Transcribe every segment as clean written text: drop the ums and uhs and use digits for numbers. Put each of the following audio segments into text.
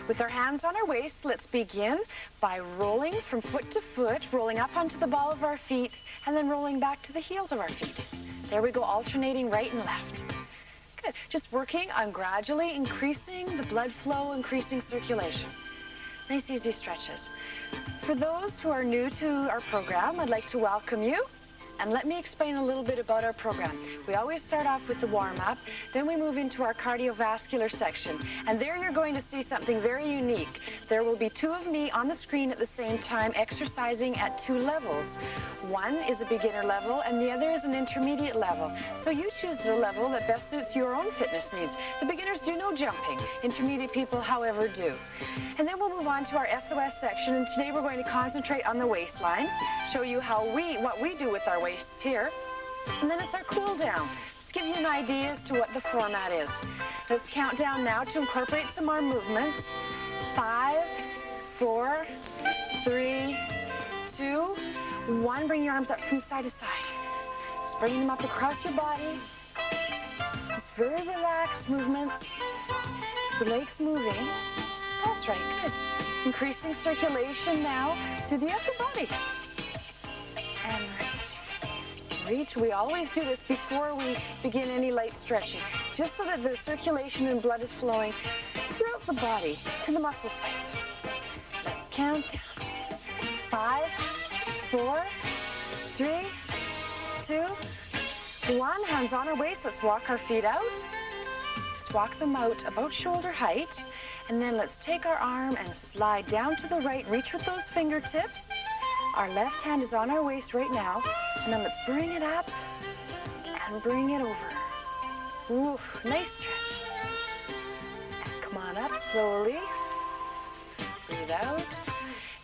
With our hands on our waist, let's begin by rolling from foot to foot, rolling up onto the ball of our feet, and then rolling back to the heels of our feet. There we go, alternating right and left. Good. Just working on gradually increasing the blood flow, increasing circulation. Nice, easy stretches. For those who are new to our program, I'd like to welcome you. And let me explain a little bit about our program. We always start off with the warm-up, then we move into our cardiovascular section. And there you're going to see something very unique. There will be two of me on the screen at the same time exercising at two levels. One is a beginner level and the other is an intermediate level. So you choose the level that best suits your own fitness needs. The beginners do no jumping. Intermediate people, however, do. And then we'll move on to our SOS section, and today we're going to concentrate on the waistline, show you what we do with our waists here, and then it's our cool down. Just give you an idea as to what the format is. Let's count down now to incorporate some more movements. 5, 4, 3, 2, 1. Bring your arms up from side to side. Just bringing them up across your body. Just very relaxed movements. The legs moving. That's right, good. Increasing circulation now to the upper body. And reach. We always do this before we begin any light stretching, just so that the circulation and blood is flowing throughout the body to the muscle sites. Let's count down. 5, 4, 3, 2, 1. Hands on our waist. Let's walk our feet out. Just walk them out about shoulder height. And then let's take our arm and slide down to the right. Reach with those fingertips. Our left hand is on our waist right now. And then let's bring it up and bring it over. Ooh, nice stretch. And come on up slowly. Breathe out.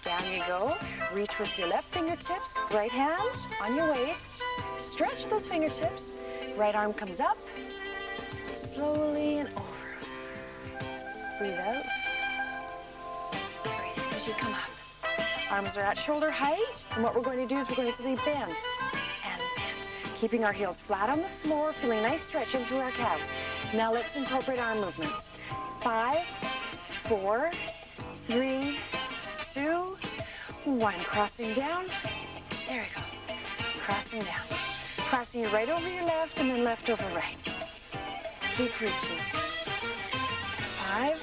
Down you go. Reach with your left fingertips. Right hand on your waist. Stretch those fingertips. Right arm comes up. Slowly and over. Breathe out. Breathe in as you come up. Arms are at shoulder height, and what we're going to do is we're going to simply bend and bend, keeping our heels flat on the floor, feeling a nice stretch in through our calves. Now let's incorporate arm movements. 5, 4, 3, 2, 1. Crossing down. There we go. Crossing down. Crossing your right over your left, and then left over right. Keep reaching. 5,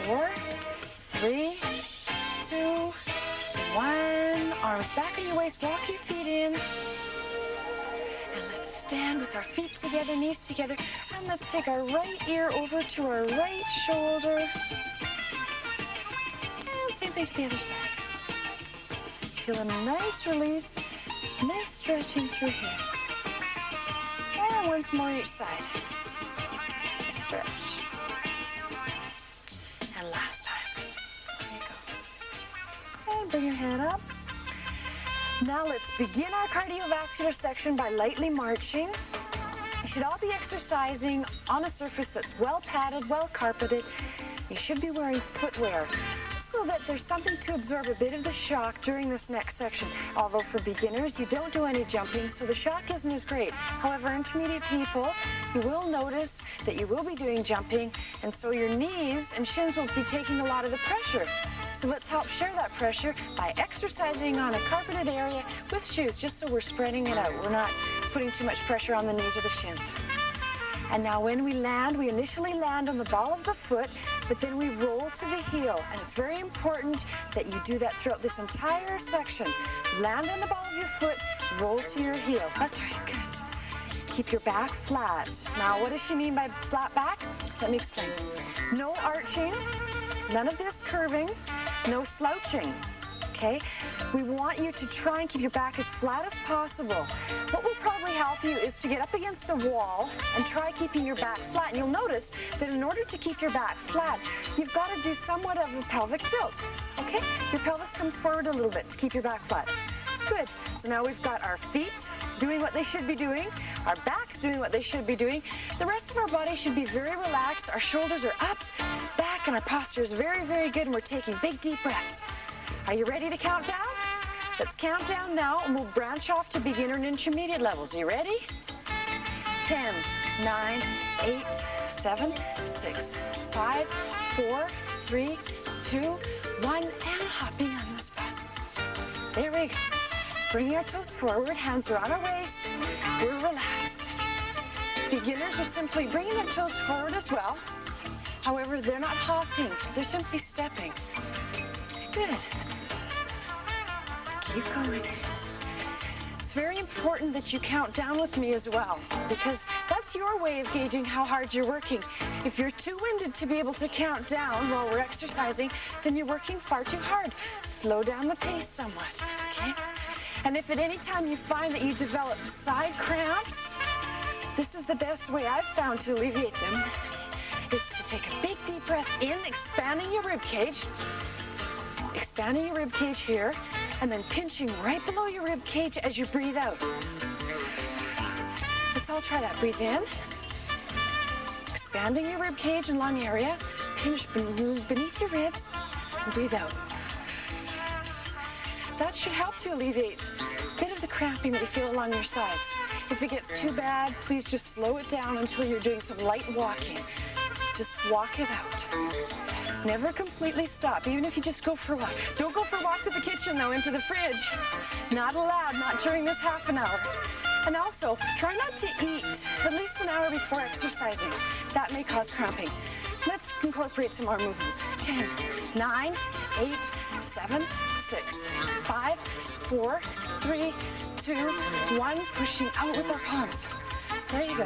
4, 3, 2, 1. Arms back on your waist. Walk your feet in. And let's stand with our feet together, knees together. And let's take our right ear over to our right shoulder. And same thing to the other side. Feel a nice release, nice stretching through here. And once more each side. Stretch. And last time. There you go. And bring your hand up. Now let's begin our cardiovascular section by lightly marching. You should all be exercising on a surface that's well padded, well carpeted. You should be wearing footwear, just so that there's something to absorb a bit of the shock during this next section. Although for beginners, you don't do any jumping, so the shock isn't as great. However, intermediate people, you will notice that you will be doing jumping, and so your knees and shins will be taking a lot of the pressure. So let's help share that pressure by exercising on a carpeted area with shoes, just so we're spreading it out. We're not putting too much pressure on the knees or the shins. And now when we land, we initially land on the ball of the foot, but then we roll to the heel. And it's very important that you do that throughout this entire section. Land on the ball of your foot, roll to your heel. That's right, good. Keep your back flat. Now, what does she mean by flat back? Let me explain. No arching, none of this curving, no slouching. Okay? We want you to try and keep your back as flat as possible. What will probably help you is to get up against a wall and try keeping your back flat. And you'll notice that in order to keep your back flat, you've got to do somewhat of a pelvic tilt. Okay? Your pelvis comes forward a little bit to keep your back flat. Good. So now we've got our feet doing what they should be doing, our backs doing what they should be doing. The rest of our body should be very relaxed. Our shoulders are up, back, and our posture is very, very good, and we're taking big, deep breaths. Are you ready to count down? Let's count down now, and we'll branch off to beginner and intermediate levels. Are you ready? 10, 9, 8, 7, 6, 5, 4, 3, 2, 1, and hopping on the spot. There we go. Bringing our toes forward, hands are on our waists. We're relaxed. Beginners are simply bringing their toes forward as well. However, they're not hopping. They're simply stepping. Good. Keep going. It's very important that you count down with me as well, because that's your way of gauging how hard you're working. If you're too winded to be able to count down while we're exercising, then you're working far too hard. Slow down the pace somewhat, okay? And if at any time you find that you develop side cramps, this is the best way I've found to alleviate them, is to take a big deep breath in, expanding your rib cage here, and then pinching right below your rib cage as you breathe out. Let's all try that. Breathe in, expanding your rib cage and lung area, pinch beneath your ribs, and breathe out. That should help to alleviate a bit of the cramping that you feel along your sides. If it gets too bad, please just slow it down until you're doing some light walking. Just walk it out. Never completely stop, even if you just go for a walk. Don't go for a walk to the kitchen, though, into the fridge. Not allowed, not during this half an hour. And also, try not to eat at least an hour before exercising. That may cause cramping. Let's incorporate some more movements. 10, 9, 8, 7, 6, 5, 4, 3, 2, 1. Pushing out with our palms. There you go.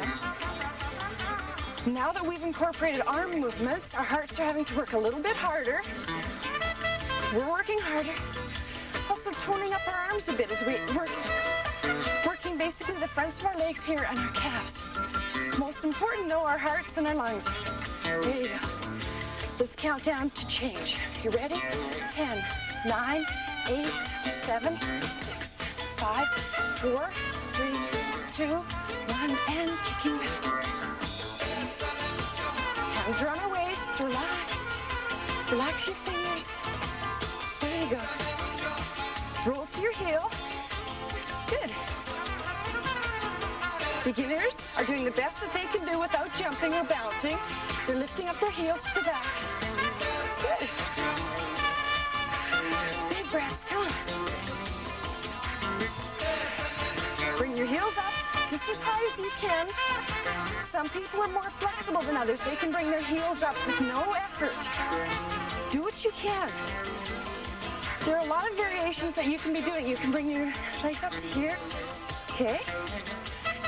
Now that we've incorporated arm movements, our hearts are having to work a little bit harder. We're working harder. Also toning up our arms a bit as we work. Working basically the fronts of our legs here and our calves. Most important though, our hearts and our lungs. There you go. Let's count down to change. You ready? 10, 9, 8, 7, 6, 5, 4, 3, 2, 1, and kicking back. Hands are on our waists, relax. Relax your fingers. There you go. Roll to your heel. Good. Beginners are doing the best that they can do without jumping or bouncing. They're lifting up their heels to the back. Good. Big breaths, come on. Bring your heels up just as high as you can. Some people are more flexible than others. They can bring their heels up with no effort. Do what you can. There are a lot of variations that you can be doing. You can bring your legs up to here. Okay.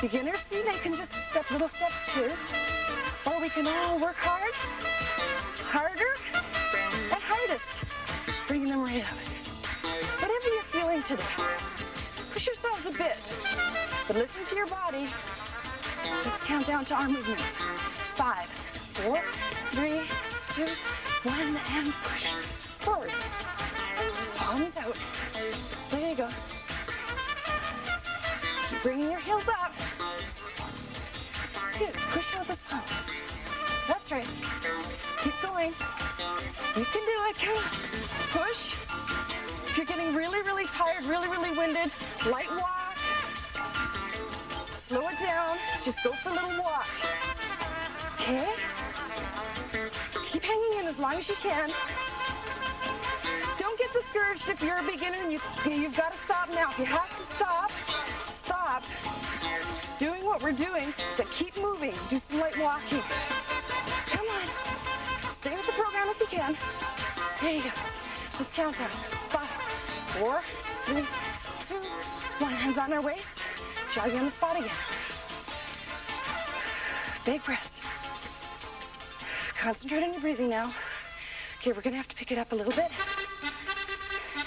Beginners, see, they can just step little steps too. Or we can all work hard, harder, and hardest. Bringing them right up. Whatever you're feeling today. Push yourselves a bit. But listen to your body. Let's count down to our movements. 5, 4, 3, 2, 1, and push forward. Palms out. There you go. Keep bringing your heels up. Good. Push out those palms. That's right. Keep going. You can do it. Come on. Push. If you're getting really, really tired, really, really winded, light walk. Slow it down. Just go for a little walk. Okay? Keep hanging in as long as you can. Don't get discouraged if you're a beginner and you've got to stop now. If you have to stop, stop doing what we're doing, but keep moving. Do some light walking. Come on. Stay with the program as you can. There you go. Let's count down. 5, 4, 3, 2, 1. Hands on our waist. Jogging on the spot again. Big breath. Concentrate on your breathing now. Okay, we're gonna have to pick it up a little bit.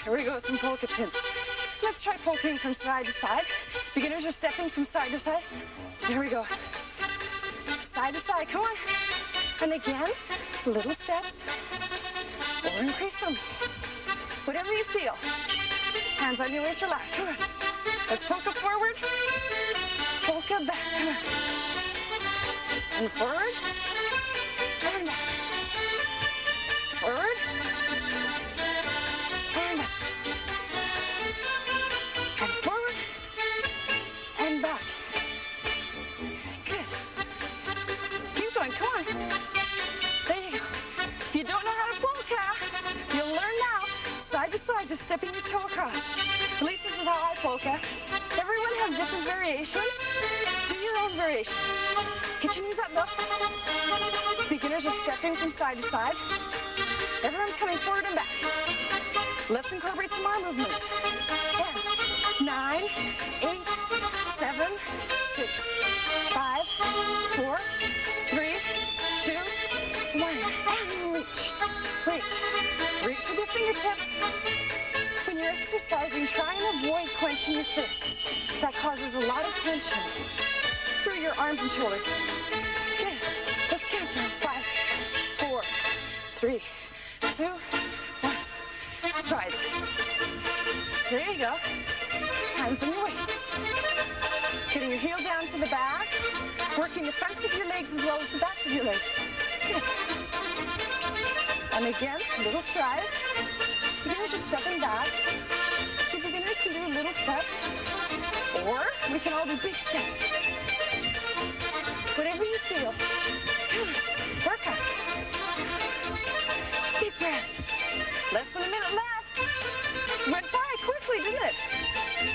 Here we go, some polka tunes. Let's try polking from side to side. Beginners are stepping from side to side. There we go. Side to side, come on. And again, little steps, or increase them. Whatever you feel. Hands on your waist, relax, come on. Let's polka forward, polka back, come on. And forward, and back. Forward, and back. And forward, and back. Good. Keep going, come on. There you go. If you don't know how to polka, stepping your toe across. At least this is how I polka. Everyone has different variations. Do your own variation. Get your knees up, though. Beginners are stepping from side to side. Everyone's coming forward and back. Let's incorporate some arm movements. 10, 9, 8, 7, 6, 5, 4, 3, 2, 1. And reach. Reach. Reach with your fingertips. When you're exercising, try and avoid clenching your fists. That causes a lot of tension through your arms and shoulders. Good. Let's count down. 5, 4, 3, 2, 1. Strides. There you go. Hands on your waists. Getting your heel down to the back. Working the fronts of your legs as well as the backs of your legs. Good. And again, little strides. Beginners are stepping back. So beginners can do little steps. Or we can all do big steps. Whatever you feel. Come on. Work hard. Deep breaths. Less than a minute left. Went by quickly, didn't it?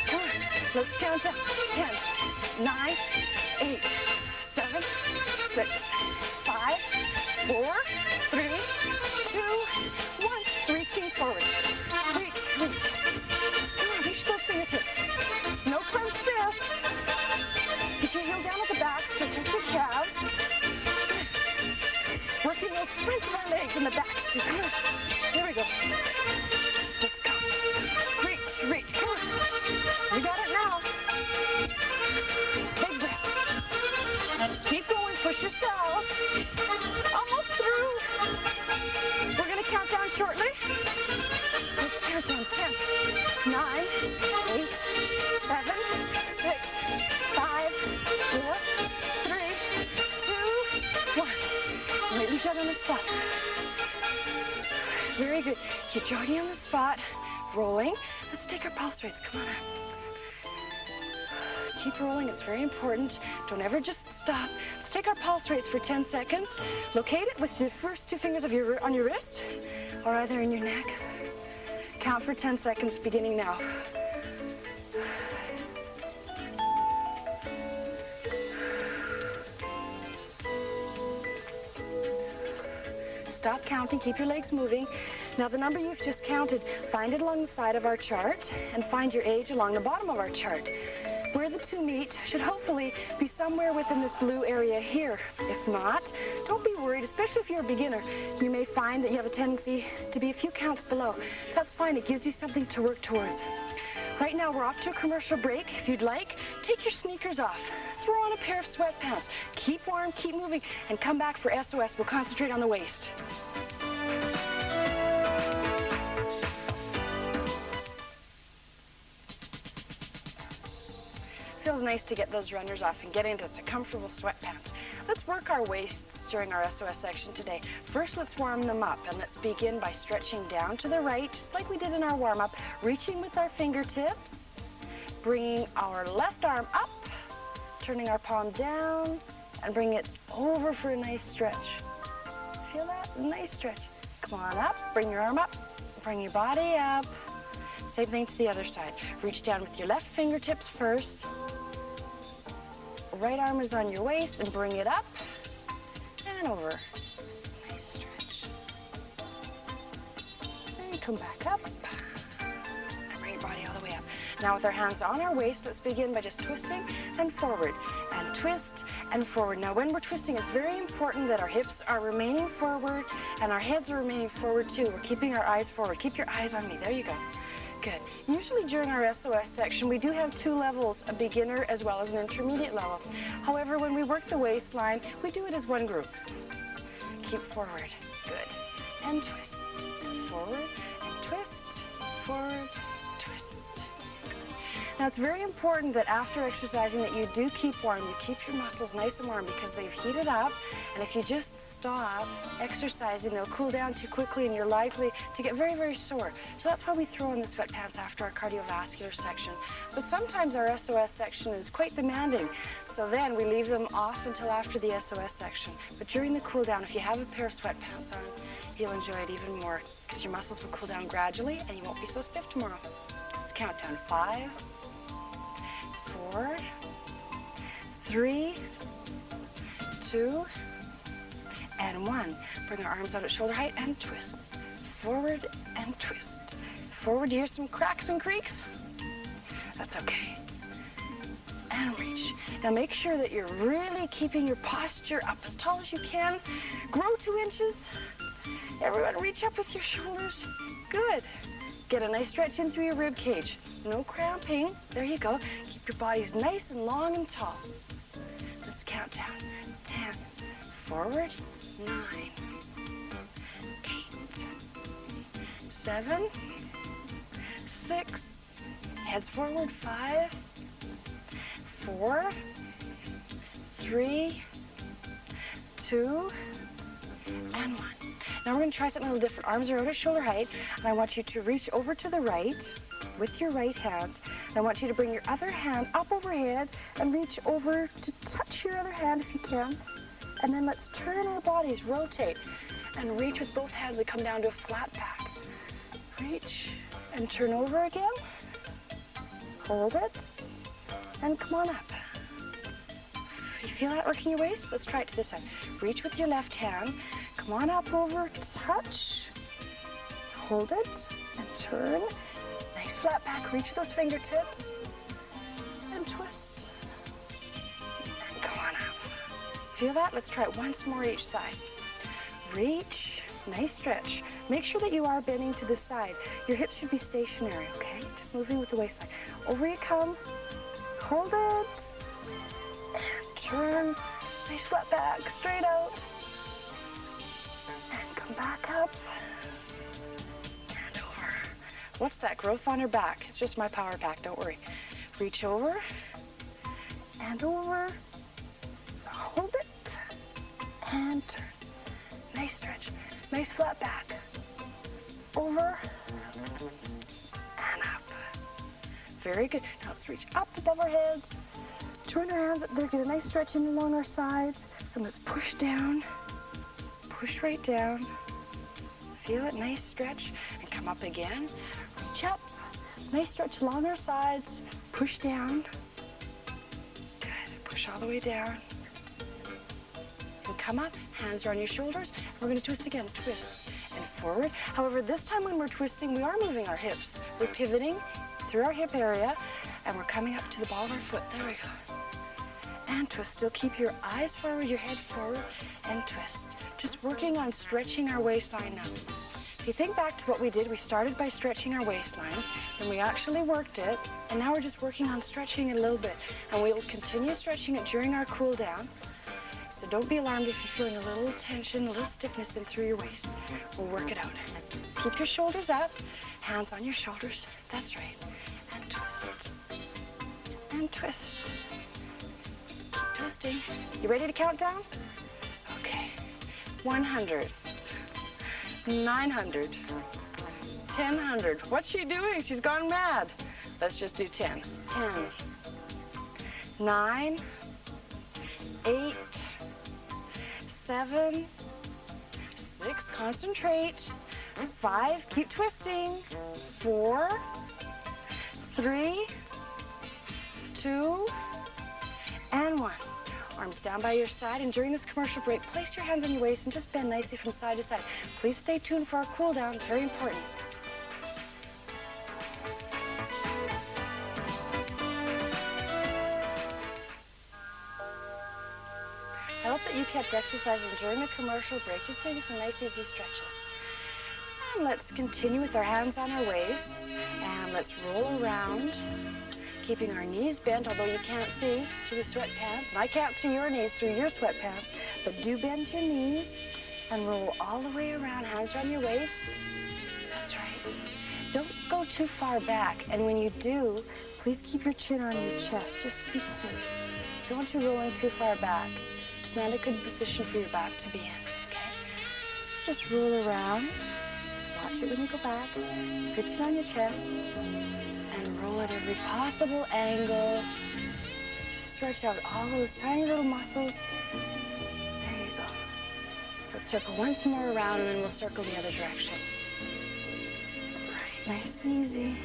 Come on. Let's count down. 10, 9, 8, 7, 6, 5, 4, 3, 2, 1. Reaching forward. Reach, reach. Come on, reach those fingertips. No clenched fists. Get your heel down at the back. Stretch out your calves. Working those fronts of our legs and the backs too. Come on. There we go. Let's go. Reach, reach. Come on. You got it now. Big breath. Keep going. Push yourselves. Almost through. We're going to count down shortly. Let's count down. 10, 9, 8, 7, 6, 5, 4, 3, 2, 1. Meet each other on the spot. Very good. Keep jogging on the spot. Rolling. Let's take our pulse rates. Come on up. Keep rolling. It's very important. Don't ever just stop. Let's take our pulse rates for 10 seconds. Locate it with the first two fingers of on your wrist or either in your neck. Count for 10 seconds beginning now. Stop counting, keep your legs moving. Now the number you've just counted, find it along the side of our chart and find your age along the bottom of our chart. Where the two meet should hopefully be somewhere within this blue area here. If not, don't be worried, especially if you're a beginner. You may find that you have a tendency to be a few counts below. That's fine, it gives you something to work towards. Right now we're off to a commercial break. If you'd like, take your sneakers off. Throw on a pair of sweatpants. Keep warm, keep moving, and come back for SOS. We'll concentrate on the waist. Feels nice to get those runners off and get into some comfortable sweatpants. Let's work our waists during our SOS section today. First, let's warm them up, and let's begin by stretching down to the right, just like we did in our warm-up, reaching with our fingertips, bringing our left arm up, turning our palm down, and bring it over for a nice stretch. Feel that? Nice stretch. Come on up, bring your arm up, bring your body up. Same thing to the other side. Reach down with your left fingertips first. Right arm is on your waist and bring it up and over. Nice stretch. And come back up and bring your body all the way up. Now with our hands on our waist, let's begin by just twisting and forward and twist and forward. Now when we're twisting, it's very important that our hips are remaining forward and our heads are remaining forward too. We're keeping our eyes forward. Keep your eyes on me. There you go. Good. Usually during our SOS section, we do have two levels, a beginner as well as an intermediate level. However, when we work the waistline, we do it as one group. Keep forward. Good. And twist. Forward and twist. Forward, twist. Good. Now, it's very important that after exercising that you do keep warm. You keep your muscles nice and warm because they've heated up. And if you just stop exercising, they'll cool down too quickly and you're likely to get very, very sore. So that's why we throw in the sweatpants after our cardiovascular section. But sometimes our SOS section is quite demanding. So then we leave them off until after the SOS section. But during the cool down, if you have a pair of sweatpants on, you'll enjoy it even more because your muscles will cool down gradually and you won't be so stiff tomorrow. Let's count down. 5, 4, 3, 2, and 1. Bring our arms out at shoulder height and twist. Forward and twist. Forward. Do you hear some cracks and creaks? That's okay. And reach. Now make sure that you're really keeping your posture up as tall as you can. Grow 2 inches. Everyone reach up with your shoulders. Good. Get a nice stretch in through your rib cage. No cramping. There you go. Keep your bodies nice and long and tall. Let's count down. 10. Forward. 9. 8. 7. 6. Heads forward. 5. 4. 3. 2. And 1. Now we're going to try something a little different. Arms are out at shoulder height, and I want you to reach over to the right with your right hand. And I want you to bring your other hand up overhead and reach over to touch your other hand if you can. And then let's turn our bodies, rotate, and reach with both hands and come down to a flat back. Reach and turn over again. Hold it, and come on up. You feel that working your waist? Let's try it to this side. Reach with your left hand. Come on up over, touch, hold it, and turn. Nice flat back, reach with those fingertips, and twist, and come on up. Feel that? Let's try it once more each side. Reach, nice stretch. Make sure that you are bending to the side. Your hips should be stationary, okay? Just moving with the waistline. Over you come, hold it, and turn. Nice flat back, straight out. Come back up and over. What's that? Growth on her back. It's just my power pack, don't worry. Reach over and over. Hold it and turn. Nice stretch. Nice flat back. Over and up. Very good. Now let's reach up above our heads. Join our hands up there. Get a nice stretch in along our sides. And let's push down. Push right down. Feel it, nice stretch, and come up again. Reach up, nice stretch along our sides. Push down. Good, push all the way down. And come up, hands are on your shoulders. We're gonna twist again, twist and forward. However, this time when we're twisting, we are moving our hips. We're pivoting through our hip area, and we're coming up to the ball of our foot. There we go. And twist, still keep your eyes forward, your head forward, and twist. Just working on stretching our waistline now. If you think back to what we did, we started by stretching our waistline, then we actually worked it, and now we're just working on stretching it a little bit. And we will continue stretching it during our cool down. So don't be alarmed if you're feeling a little tension, a little stiffness in through your waist. We'll work it out. Keep your shoulders up, hands on your shoulders. That's right. And twist. And twist. Keep twisting. You ready to count down? Okay. 100, 900, 1000. What's she doing? She's gone mad. Let's just do 10. 10, 9, 8, 7, 6, concentrate. 5, keep twisting. 4, 3, 2, and 1. Arms down by your side, and during this commercial break, place your hands on your waist and just bend nicely from side to side. Please stay tuned for our cool down, very important. I hope that you kept exercising during the commercial break, just doing some nice easy stretches. And let's continue with our hands on our waists, and let's roll around. Keeping our knees bent, although you can't see through the sweatpants. And I can't see your knees through your sweatpants, but do bend your knees and roll all the way around. Hands around your waists. That's right. Don't go too far back. And when you do, please keep your chin on your chest just to be safe. Don't want you rolling too far back. It's not a good position for your back to be in, okay? So just roll around. Watch it when you go back. Keep your chin on your chest. And roll at every possible angle. Just stretch out all those tiny little muscles. There you go. Let's circle once more around, and then we'll circle the other direction. Right, nice and easy.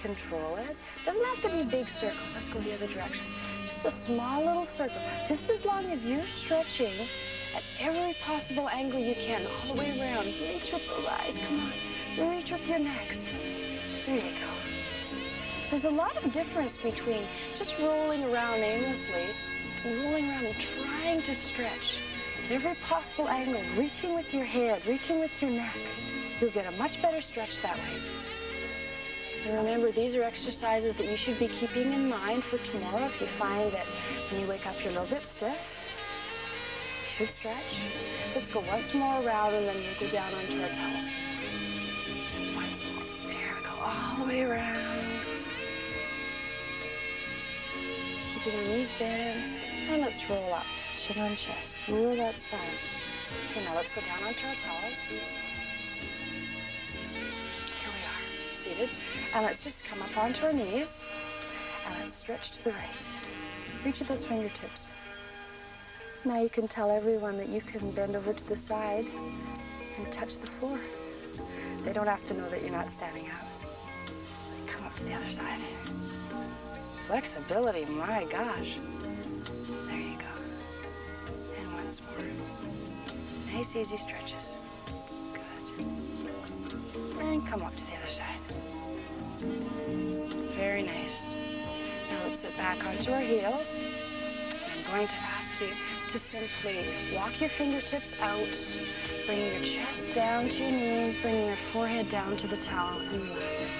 Control it. Doesn't have to be big circles. Let's go the other direction. Just a small little circle. Just as long as you're stretching at every possible angle you can, all the way around. Reach with those eyes. Come on. Reach with your necks. There you go. There's a lot of difference between just rolling around aimlessly and rolling around and trying to stretch at every possible angle, reaching with your head, reaching with your neck. You'll get a much better stretch that way. And remember, these are exercises that you should be keeping in mind for tomorrow. If you find that when you wake up you're a little bit stiff, you should stretch. Let's go once more around, and then we'll go down onto our towels. Once more. There we go, all the way around. Keeping your knees bent. And let's roll up, chin on chest. Ooh, that's fine. Okay, now let's go down onto our towels. Seated, and let's just come up onto our knees, and let's stretch to the right. Reach at those fingertips. Now you can tell everyone that you can bend over to the side and touch the floor. They don't have to know that you're not standing up. Come up to the other side. Flexibility, my gosh. There you go. And once more. Nice, easy stretches. Good. And come up to the other side. Very nice. Now let's sit back onto our heels. I'm going to ask you to simply walk your fingertips out, bring your chest down to your knees, bring your forehead down to the towel, and relax.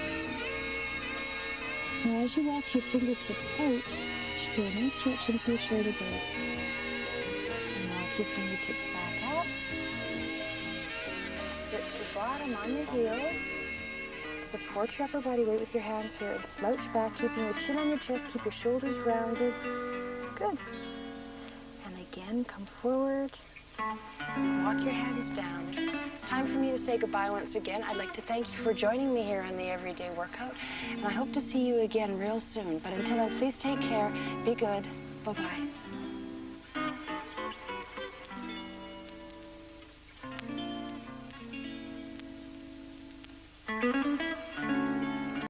Now as you walk your fingertips out, you should feel a nice stretching through your shoulder blades. And walk your fingertips back up. Sit to the bottom on your heels. Support your upper body weight with your hands here and slouch back, keeping your chin on your chest, keep your shoulders rounded. Good. And again, come forward and walk your hands down. It's time for me to say goodbye once again. I'd like to thank you for joining me here on the Everyday Workout, and I hope to see you again real soon. But until then, please take care, be good, bye-bye. Thank you.